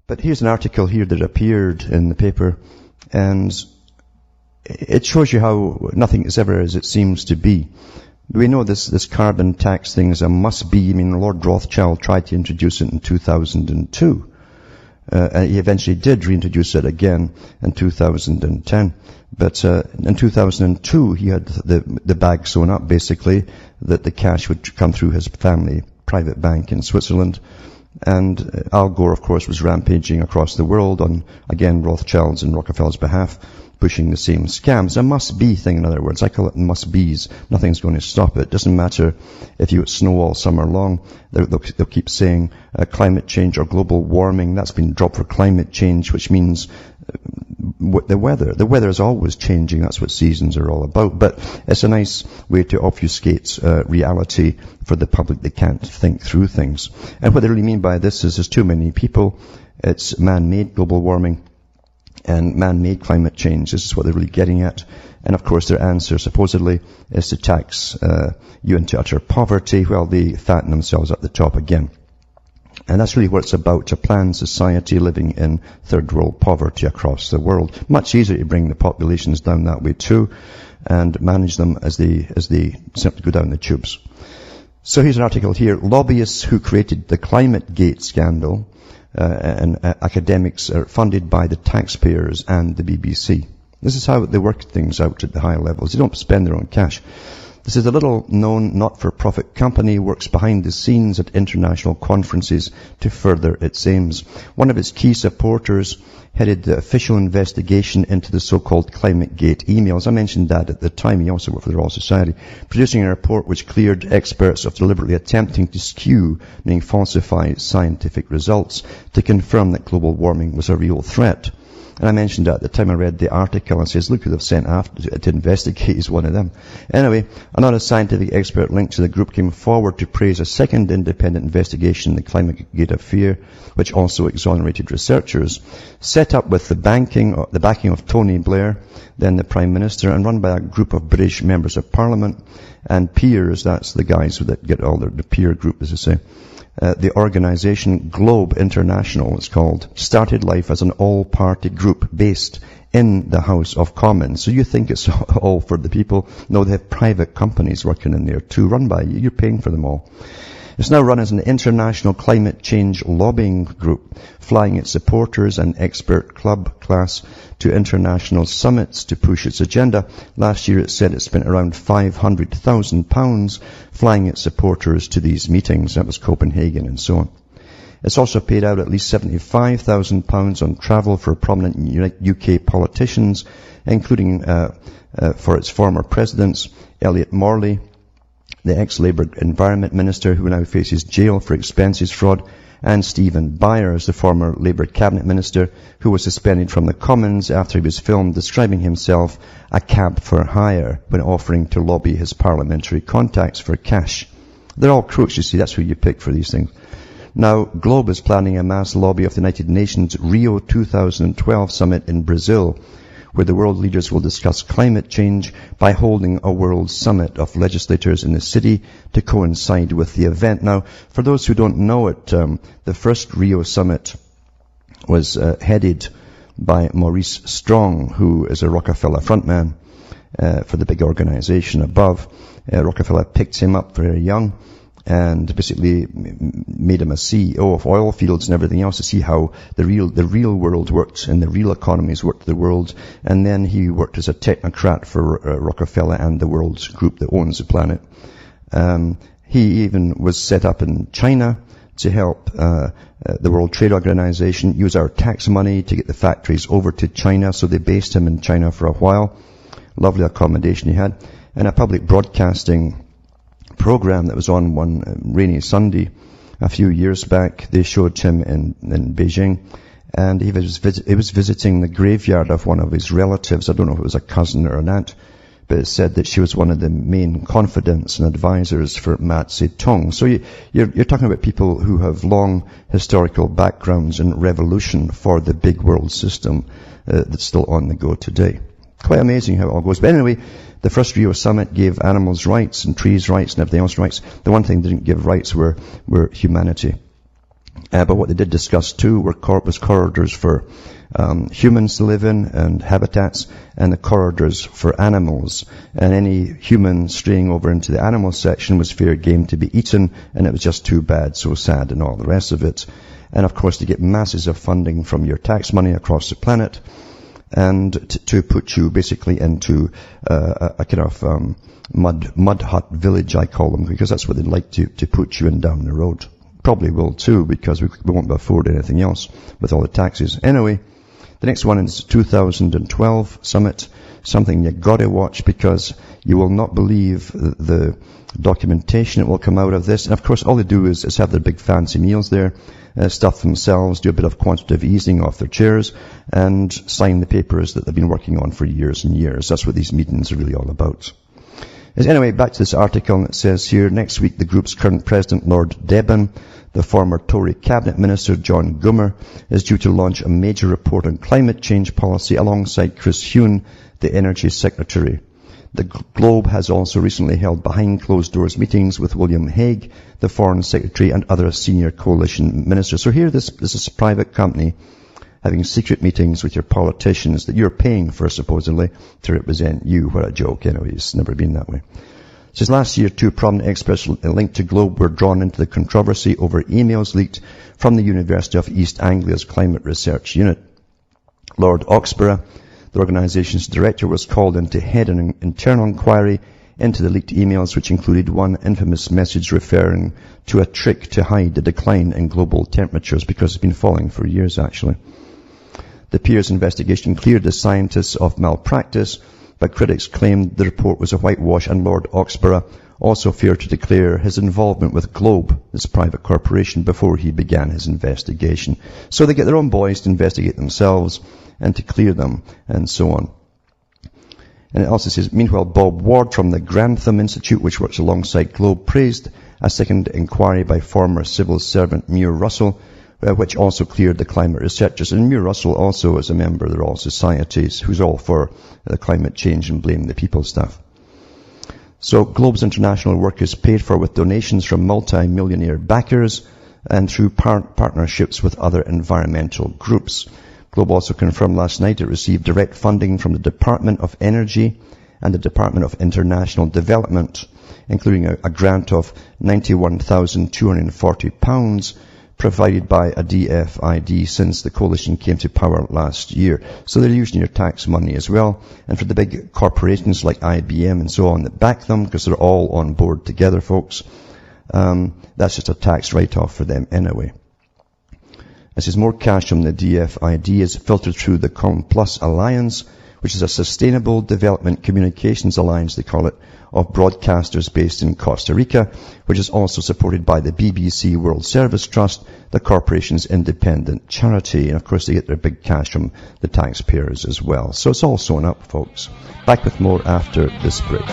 But here's an article here that appeared in the paper, and it shows you how nothing is ever as it seems to be. We know this carbon tax thing is a must-be. I mean, Lord Rothschild tried to introduce it in 2002. He eventually did reintroduce it again in 2010. But in 2002, he had the bag sewn up, basically, that the cash would come through his family private bank in Switzerland. And Al Gore, of course, was rampaging across the world on, again, Rothschild's and Rockefeller's behalf, pushing the same scams. A must-be thing, in other words. I call it must-be's. Nothing's going to stop it. Doesn't matter if you get snow all summer long. They'll keep saying climate change or global warming. That's been dropped for climate change, which means the weather. The weather is always changing. That's what seasons are all about. But it's a nice way to obfuscate reality for the public that can't think through things. And what they really mean by this is there's too many people. It's man-made global warming and man-made climate change. This is what they're really getting at. And of course their answer supposedly is to tax you into utter poverty. Well, they fatten themselves at the top again. And that's really what it's about, a planned society living in third world poverty across the world. Much easier to bring the populations down that way too, and manage them as they simply go down the tubes. So here's an article here. Lobbyists who created the Climate Gate scandal and academics are funded by the taxpayers and the BBC. This is how they work things out at the higher levels. They don't spend their own cash. This is a little-known not-for-profit company works behind the scenes at international conferences to further its aims. One of its key supporters headed the official investigation into the so-called Climate Gate emails. I mentioned that at the time. He also worked for the Royal Society, producing a report which cleared experts of deliberately attempting to skew, meaning falsify scientific results, to confirm that global warming was a real threat. And I mentioned that at the time I read the article and says, look who they've sent after to investigate. He's one of them. Anyway, another scientific expert linked to the group came forward to praise a second independent investigation, the Climate Gate affair, which also exonerated researchers, set up with the backing of Tony Blair, then the Prime Minister, and run by a group of British members of Parliament and peers. That's the guys that get all the peer group, as they say. The organisation Globe International, it's called, started life as an all-party group based in the House of Commons. So you think it's all for the people. No, they have private companies working in there too, run by you. You're paying for them all. It's now run as an international climate change lobbying group, flying its supporters and expert club class to international summits to push its agenda. Last year it said it spent around £500,000 flying its supporters to these meetings. That was Copenhagen and so on. It's also paid out at least £75,000 on travel for prominent UK politicians, including for its former presidents, Elliot Morley, the ex-Labour Environment Minister who now faces jail for expenses fraud, and Stephen Byers, the former Labour Cabinet Minister who was suspended from the Commons after he was filmed describing himself a cab for hire when offering to lobby his parliamentary contacts for cash. They're all crooks, you see. That's who you pick for these things. Now, Globe is planning a mass lobby of the United Nations Rio 2012 summit in Brazil, where the world leaders will discuss climate change by holding a world summit of legislators in the city to coincide with the event. Now, for those who don't know it, the first Rio summit was headed by Maurice Strong, who is a Rockefeller frontman for the big organization above. Rockefeller picked him up very young and basically made him a CEO of oil fields and everything else to see how the real world worked and the real economies worked the world. And then he worked as a technocrat for Rockefeller and the world's group that owns the planet. He even was set up in China to help the World Trade Organization use our tax money to get the factories over to China. So they based him in China for a while. Lovely accommodation he had. And a public broadcasting program that was on one rainy Sunday a few years back, they showed him in Beijing, and he was visiting the graveyard of one of his relatives. I don't know if it was a cousin or an aunt, but it said that she was one of the main confidants and advisors for Mao Zedong. So you're talking about people who have long historical backgrounds in revolution for the big world system that's still on the go today. Quite amazing how it all goes. But anyway, the first Rio summit gave animals rights and trees rights and everything else rights. The one thing they didn't give rights were humanity. But what they did discuss too was corridors for humans to live in and habitats, and the corridors for animals. And any human straying over into the animal section was fair game to be eaten, and it was just too bad, so sad, and all the rest of it. And of course, they get masses of funding from your tax money across the planet, and to put you basically into a kind of mud hut village, I call them, because that's what they'd like to put you in down the road. Probably will too, because we won't afford anything else with all the taxes. Anyway, the next one is 2012 summit, something you gotta watch, because you will not believe the documentation that will come out of this. And of course, all they do is have their big fancy meals there, stuff themselves, do a bit of quantitative easing off their chairs, and sign the papers that they've been working on for years and years. That's what these meetings are really all about. Anyway, back to this article, it says here, next week the group's current president, Lord Deben, the former Tory cabinet minister, John Goomer, is due to launch a major report on climate change policy alongside Chris Huhne, the energy secretary. The Globe has also recently held behind-closed-doors meetings with William Hague, the foreign secretary, and other senior coalition ministers. So here, this is a private company having secret meetings with your politicians that you're paying for, supposedly, to represent you. What a joke, anyway. It's never been that way. It says last year, 2 prominent experts linked to Globe were drawn into the controversy over emails leaked from the University of East Anglia's Climate Research Unit. Lord Oxborough, the organisation's director, was called in to head an internal inquiry into the leaked emails, which included one infamous message referring to a trick to hide the decline in global temperatures, because it's been falling for years, actually. The Piers investigation cleared the scientists of malpractice, but critics claimed the report was a whitewash, and Lord Oxborough also feared to declare his involvement with Globe, this private corporation, before he began his investigation. So they get their own boys to investigate themselves and to clear them, and so on. And it also says, meanwhile, Bob Ward from the Grantham Institute, which works alongside Globe, praised a second inquiry by former civil servant Muir Russell, which also cleared the climate researchers. And Muir Russell also is a member of the Royal Societies, who's all for the climate change and blame the people stuff. So Globe's international work is paid for with donations from multi-millionaire backers and through partnerships with other environmental groups. Globe also confirmed last night it received direct funding from the Department of Energy and the Department of International Development, including a grant of £91,240 provided by a DFID since the coalition came to power last year. So they're using your tax money as well. And for the big corporations like IBM and so on that back them, because they're all on board together, folks, that's just a tax write-off for them anyway. It says more cash from the DFID is filtered through the ComPlus Alliance, which is a sustainable development communications alliance, they call it, of broadcasters based in Costa Rica, which is also supported by the BBC World Service Trust, the corporation's independent charity. And of course they get their big cash from the taxpayers as well. So it's all sewn up, folks. Back with more after this break.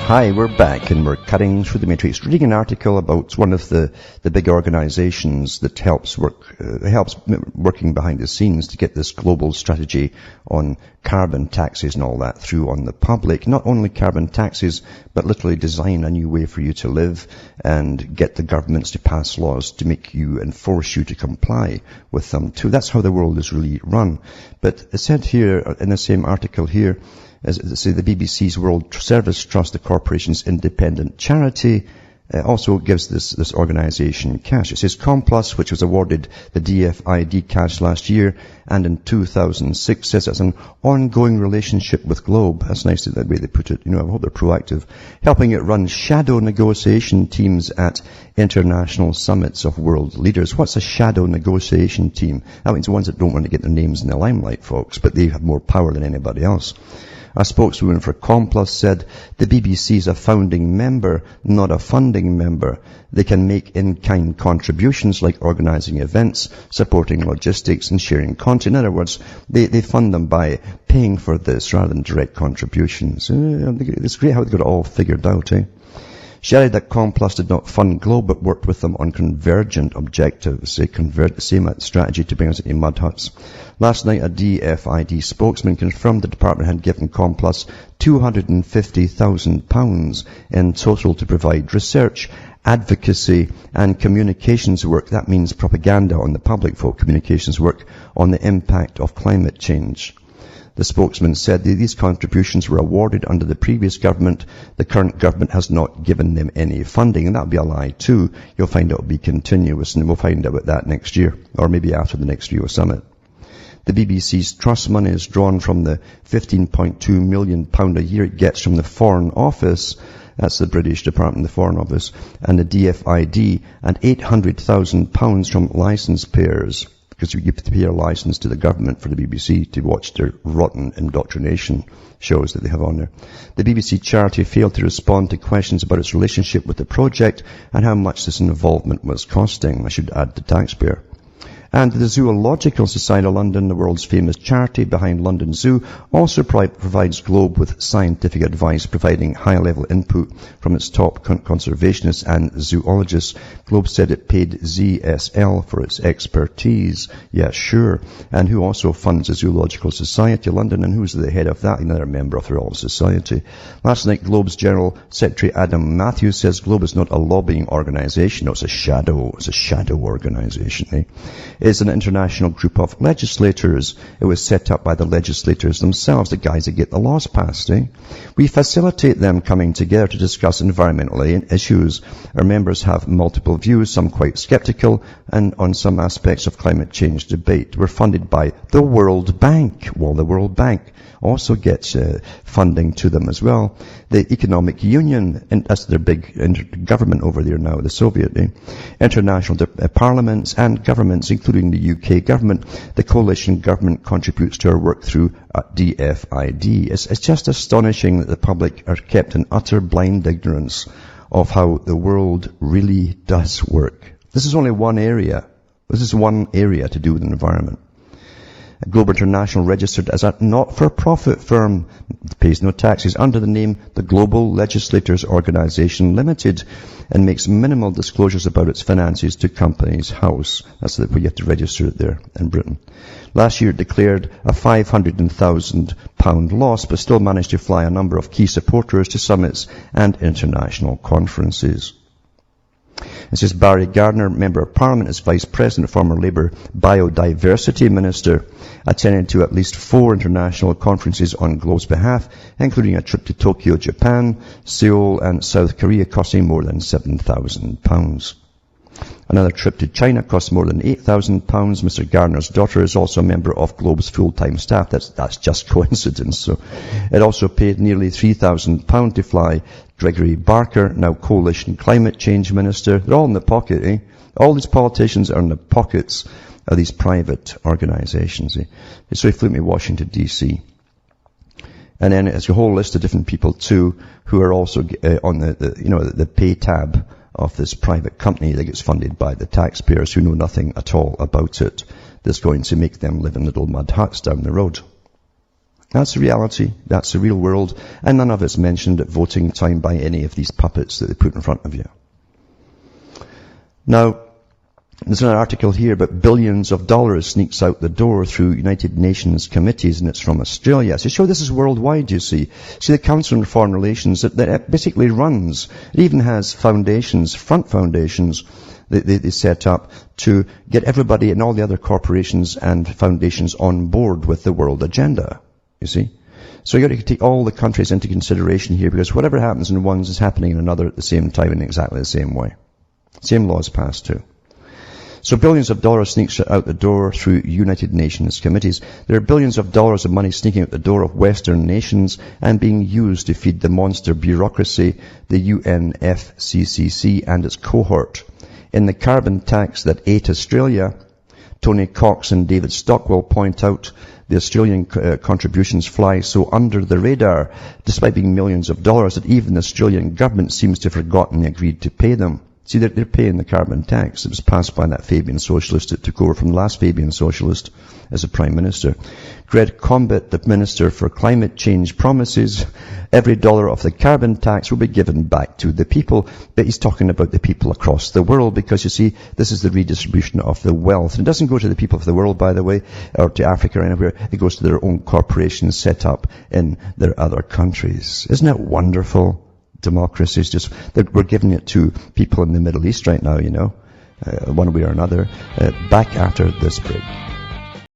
Hi, we're back and we're cutting through the matrix, reading an article about one of the big organizations that helps working behind the scenes to get this global strategy on carbon taxes and all that through on the public. Not only carbon taxes, but literally design a new way for you to live and get the governments to pass laws to make you and force you to comply with them too. That's how the world is really run. But it said here in the same article here, as say the BBC's World Service Trust, the corporation's independent charity, also gives this organization cash. It says ComPlus, which was awarded the DFID cash last year and in 2006, says it's an ongoing relationship with Globe. That's nice that way they put it. I hope they're proactive. Helping it run shadow negotiation teams at international summits of world leaders. What's a shadow negotiation team? That means the ones that don't want to get their names in the limelight, folks, but they have more power than anybody else. A spokeswoman for ComPlus said the BBC is a founding member, not a funding member. They can make in-kind contributions like organising events, supporting logistics and sharing content. In other words, they fund them by paying for this rather than direct contributions. It's great how they got it all figured out, eh? She added that ComPlus did not fund Globe, but worked with them on convergent objectives. They convert the same strategy to bring us into mud huts. Last night, a DFID spokesman confirmed the department had given ComPlus £250,000 in total to provide research advocacy and communications work. That means propaganda on the public for communications work on the impact of climate change. The spokesman said that these contributions were awarded under the previous government. The current government has not given them any funding, and that would be a lie too. You'll find it will be continuous, and we'll find out about that next year, or maybe after the next Rio Summit. The BBC's trust money is drawn from the £15.2 million a year it gets from the Foreign Office. That's the British Department of the Foreign Office, and the DFID, and £800,000 from licence payers, because you have to pay a licence to the government for the BBC to watch their rotten indoctrination shows that they have on there. The BBC charity failed to respond to questions about its relationship with the project and how much this involvement was costing. I should add the taxpayer. And the Zoological Society of London, the world's famous charity behind London Zoo, also provides Globe with scientific advice, providing high-level input from its top conservationists and zoologists. Globe said it paid ZSL for its expertise. Yeah, sure. And who also funds the Zoological Society of London, and who's the head of that? Another member of the Royal Society. Last night, Globe's General Secretary Adam Matthews says Globe is not a lobbying organisation. No, it's a shadow organisation, eh? Is an international group of legislators. It was set up by the legislators themselves, the guys that get the laws passed. We facilitate them coming together to discuss environmental issues. Our members have multiple views, some quite skeptical, and on some aspects of climate change debate. We're funded by the World Bank. Well, the World Bank also gets funding to them as well. The Economic Union, and that's their big government over there now, the Soviet, international parliaments and governments, including the UK government. The coalition government contributes to our work through DFID. It's just astonishing that the public are kept in utter blind ignorance of how the world really does work. This is only one area. This is one area to do with the environment. Globe International registered as a not-for-profit firm, pays no taxes, under the name the Global Legislators Organisation Limited, and makes minimal disclosures about its finances to Companies House. That's where you have to register it there in Britain. Last year it declared a £500,000 loss, but still managed to fly a number of key supporters to summits and international conferences. It says Barry Gardner, Member of Parliament, is Vice President, former Labour Biodiversity Minister, attended to at least 4 international conferences on Globe's behalf, including a trip to Tokyo, Japan, Seoul and South Korea costing more than £7,000. Another trip to China cost more than £8,000. Mr. Gardner's daughter is also a member of Globe's full-time staff. That's just coincidence. So it also paid nearly £3,000 to fly Gregory Barker, now Coalition Climate Change Minister. They're all in the pocket, eh? All these politicians are in the pockets of these private organisations. Eh? So he flew me to Washington, D.C. And then it's a whole list of different people too, who are also on the pay tab of this private company that gets funded by the taxpayers who know nothing at all about it. That's going to make them live in little mud huts down the road. That's the reality. That's the real world. And none of it's mentioned at voting time by any of these puppets that they put in front of you. Now, there's an article here about billions of dollars sneaks out the door through United Nations committees, and it's from Australia. So sure, this is worldwide, you see. See, the Council on Foreign Relations, that basically runs, it even has foundations, front foundations, they set up to get everybody and all the other corporations and foundations on board with the world agenda, you see. So you've got to take all the countries into consideration here, because whatever happens in one is happening in another at the same time in exactly the same way. Same laws passed too. So billions of dollars sneaks out the door through United Nations committees. There are billions of dollars of money sneaking out the door of Western nations and being used to feed the monster bureaucracy, the UNFCCC and its cohort. In the carbon tax that ate Australia, Tony Cox and David Stockwell point out the Australian contributions fly so under the radar, despite being millions of dollars, that even the Australian government seems to have forgotten they agreed to pay them. See, they're paying the carbon tax. It was passed by that Fabian socialist that took over from the last Fabian socialist as a Prime Minister. Greg Combet, the Minister for Climate Change, promises every dollar of the carbon tax will be given back to the people. But he's talking about the people across the world, because, you see, this is the redistribution of the wealth. And it doesn't go to the people of the world, by the way, or to Africa or anywhere. It goes to their own corporations set up in their other countries. Isn't it wonderful? democracy is just that we're giving it to people in the Middle East right now, one way or another. Back after this break.